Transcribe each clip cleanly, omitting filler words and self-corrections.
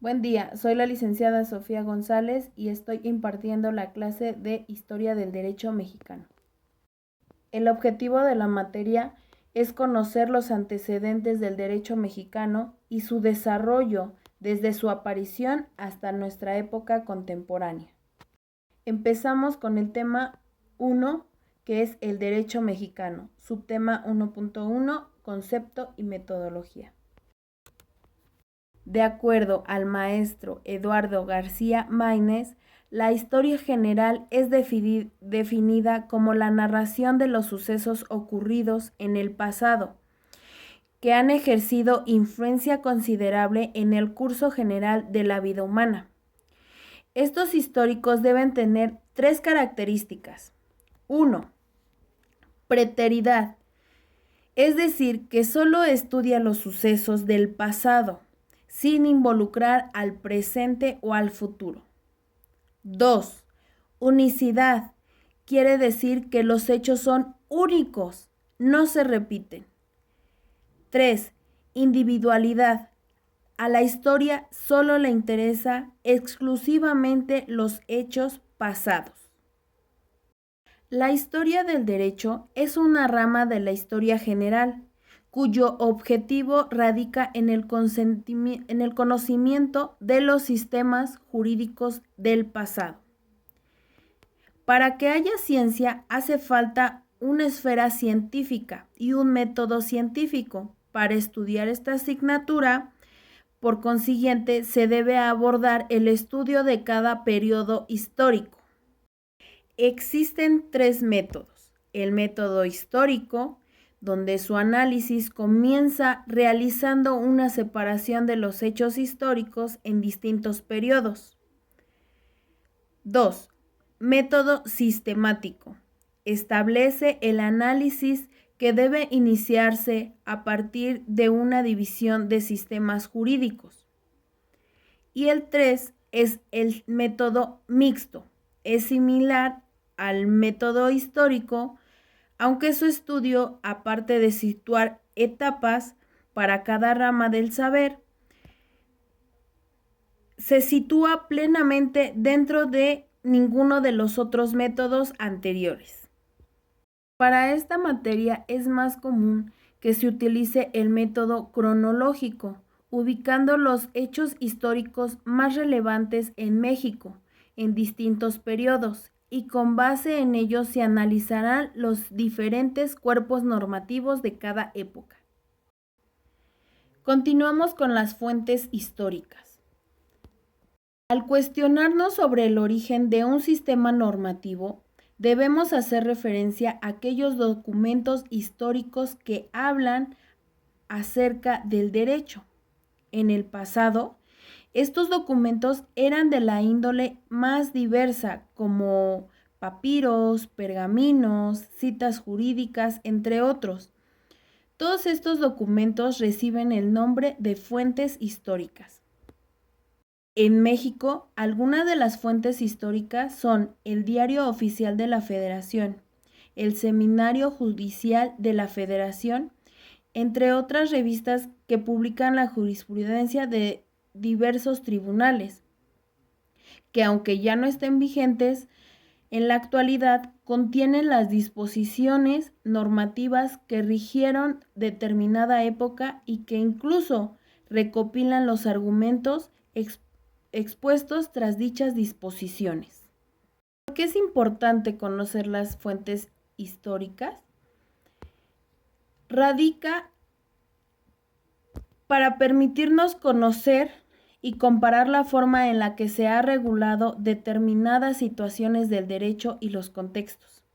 Buen día, soy la licenciada Sofía González y estoy impartiendo la clase de Historia del Derecho Mexicano. El objetivo de la materia es conocer los antecedentes del derecho mexicano y su desarrollo desde su aparición hasta nuestra época contemporánea. Empezamos con el tema 1, que es el derecho mexicano, subtema 1.1, concepto y metodología. De acuerdo al maestro Eduardo García Maínez, la historia general es definida como la narración de los sucesos ocurridos en el pasado, que han ejercido influencia considerable en el curso general de la vida humana. Estos históricos deben tener tres características. 1. Preteridad, es decir, que solo estudia los sucesos del pasado, sin involucrar al presente o al futuro. 2. Unicidad. Quiere decir que los hechos son únicos, no se repiten. 3. Individualidad. A la historia solo le interesa exclusivamente los hechos pasados. La historia del derecho es una rama de la historia general, cuyo objetivo radica en el conocimiento de los sistemas jurídicos del pasado. Para que haya ciencia hace falta una esfera científica y un método científico. Para estudiar esta asignatura, por consiguiente, se debe abordar el estudio de cada periodo histórico. Existen tres métodos: el método histórico, donde su análisis comienza realizando una separación de los hechos históricos en distintos periodos. 2. Método sistemático. Establece el análisis que debe iniciarse a partir de una división de sistemas jurídicos. Y el 3 es el método mixto. Es similar al método histórico, aunque su estudio, aparte de situar etapas para cada rama del saber, se sitúa plenamente dentro de ninguno de los otros métodos anteriores. Para esta materia es más común que se utilice el método cronológico, ubicando los hechos históricos más relevantes en México en distintos periodos, y con base en ello se analizarán los diferentes cuerpos normativos de cada época. Continuamos con las fuentes históricas. Al cuestionarnos sobre el origen de un sistema normativo, debemos hacer referencia a aquellos documentos históricos que hablan acerca del derecho. En el pasado, estos documentos eran de la índole más diversa, como papiros, pergaminos, citas jurídicas, entre otros. Todos estos documentos reciben el nombre de fuentes históricas. En México, algunas de las fuentes históricas son el Diario Oficial de la Federación, el Seminario Judicial de la Federación, entre otras revistas que publican la jurisprudencia de diversos tribunales, que aunque ya no estén vigentes, en la actualidad contienen las disposiciones normativas que rigieron determinada época y que incluso recopilan los argumentos expuestos tras dichas disposiciones. ¿Por qué es importante conocer las fuentes históricas? Radica para permitirnos conocer y comparar la forma en la que se ha regulado determinadas situaciones del derecho y los contextos.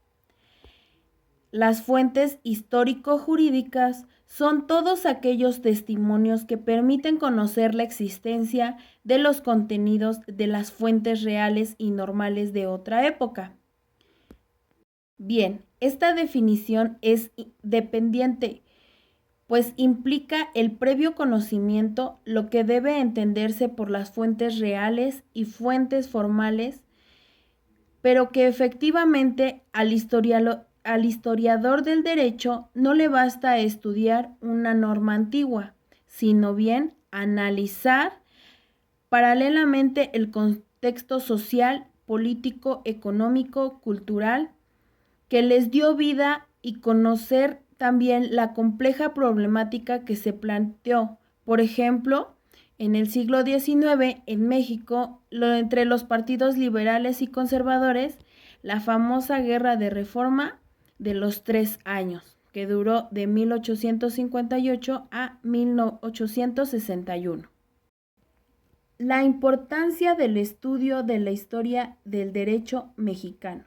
Las fuentes histórico-jurídicas son todos aquellos testimonios que permiten conocer la existencia de los contenidos de las fuentes reales y normales de otra época. Bien, esta definición es dependiente, pues implica el previo conocimiento, lo que debe entenderse por las fuentes reales y fuentes formales, pero que efectivamente al historiador del derecho no le basta estudiar una norma antigua, sino bien analizar Paralelamente, el contexto social, político, económico, cultural, que les dio vida y conocer también la compleja problemática que se planteó. Por ejemplo, en el siglo XIX, en México, entre los partidos liberales y conservadores, la famosa Guerra de Reforma de los 3 años, que duró de 1858 a 1861. La importancia del estudio de la historia del derecho mexicano.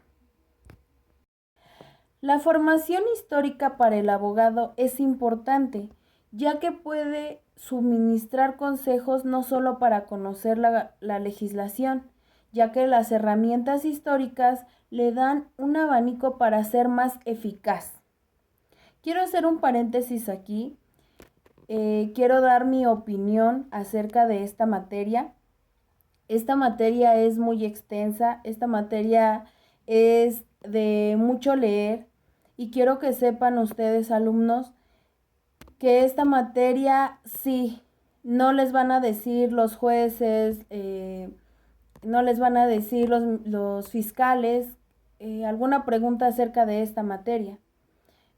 La formación histórica para el abogado es importante, ya que puede suministrar consejos no solo para conocer la legislación, ya que las herramientas históricas le dan un abanico para ser más eficaz. Quiero hacer un paréntesis aquí. Quiero dar mi opinión acerca de esta materia. Esta materia es muy extensa, esta materia es de mucho leer y quiero que sepan ustedes, alumnos, que esta materia sí, no les van a decir los jueces, no les van a decir los fiscales alguna pregunta acerca de esta materia.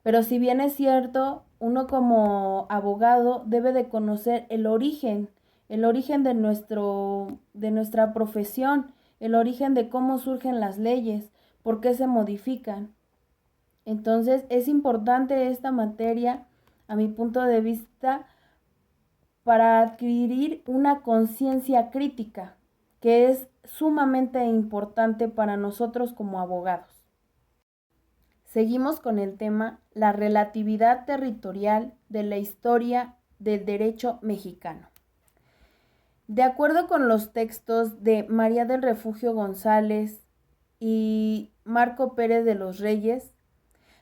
Pero si bien es cierto, uno como abogado debe de conocer el origen de nuestra profesión, el origen de cómo surgen las leyes, por qué se modifican. Entonces, es importante esta materia, a mi punto de vista, para adquirir una conciencia crítica, que es sumamente importante para nosotros como abogados. Seguimos con el tema, la relatividad territorial de la historia del derecho mexicano. De acuerdo con los textos de María del Refugio González y Marco Pérez de los Reyes,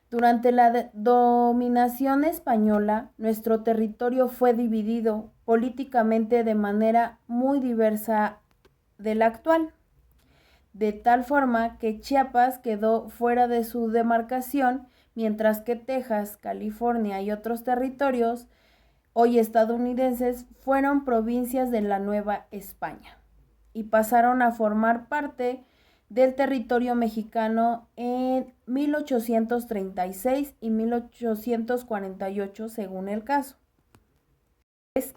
durante la dominación española, nuestro territorio fue dividido políticamente de manera muy diversa de la actual, de tal forma que Chiapas quedó fuera de su demarcación, mientras que Texas, California y otros territorios, hoy estadounidenses, fueron provincias de la Nueva España y pasaron a formar parte del territorio mexicano en 1836 y 1848, según el caso.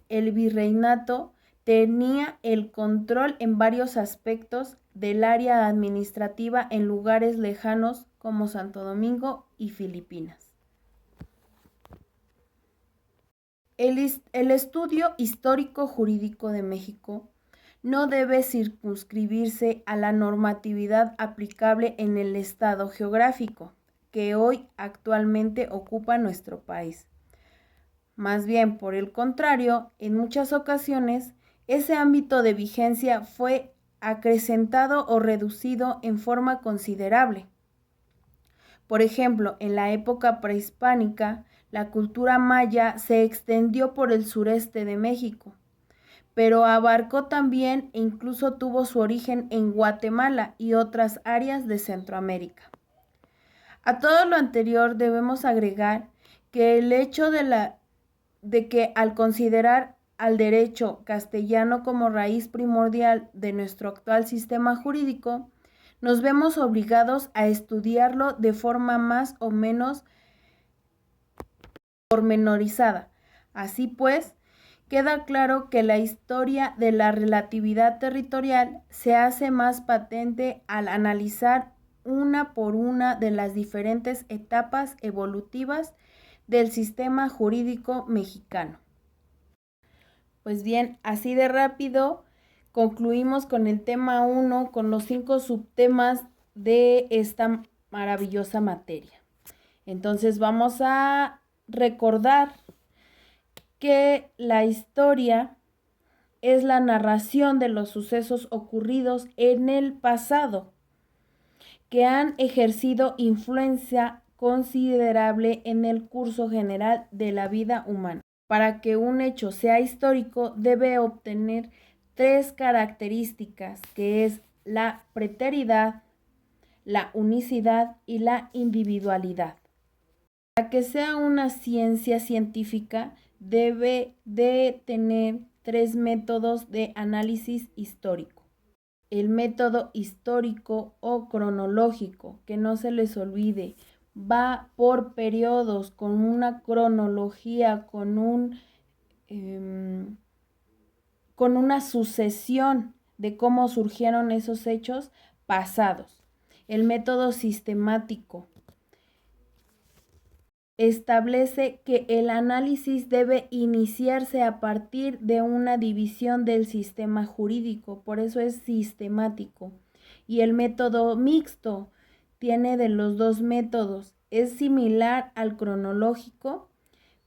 El virreinato tenía el control en varios aspectos del área administrativa en lugares lejanos como Santo Domingo y Filipinas. El estudio histórico-jurídico de México no debe circunscribirse a la normatividad aplicable en el estado geográfico que hoy actualmente ocupa nuestro país. Más bien, por el contrario, en muchas ocasiones, ese ámbito de vigencia fue acrecentado o reducido en forma considerable. Por ejemplo, en la época prehispánica, la cultura maya se extendió por el sureste de México, pero abarcó también e incluso tuvo su origen en Guatemala y otras áreas de Centroamérica. A todo lo anterior debemos agregar que el hecho de que al considerar al derecho castellano como raíz primordial de nuestro actual sistema jurídico, nos vemos obligados a estudiarlo de forma más o menos pormenorizada. Así pues, queda claro que la historia de la relatividad territorial se hace más patente al analizar una por una de las diferentes etapas evolutivas del sistema jurídico mexicano. Pues bien, así de rápido concluimos con el tema 1, con los 5 subtemas de esta maravillosa materia. Entonces vamos a recordar que la historia es la narración de los sucesos ocurridos en el pasado que han ejercido influencia considerable en el curso general de la vida humana. Para que un hecho sea histórico, debe obtener 3 características, que es la preteridad, la unicidad y la individualidad. Para que sea una ciencia científica, debe de tener tres métodos de análisis histórico. El método histórico o cronológico, que no se les olvide, va por periodos, con una cronología, con una sucesión de cómo surgieron esos hechos pasados. El método sistemático establece que el análisis debe iniciarse a partir de una división del sistema jurídico, por eso es sistemático. Y el método mixto tiene de los dos métodos, es similar al cronológico,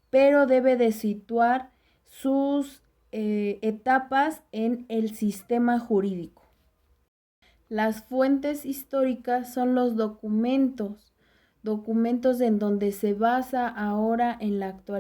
pero debe de situar sus etapas en el sistema jurídico. Las fuentes históricas son los documentos en donde se basa ahora en la actualidad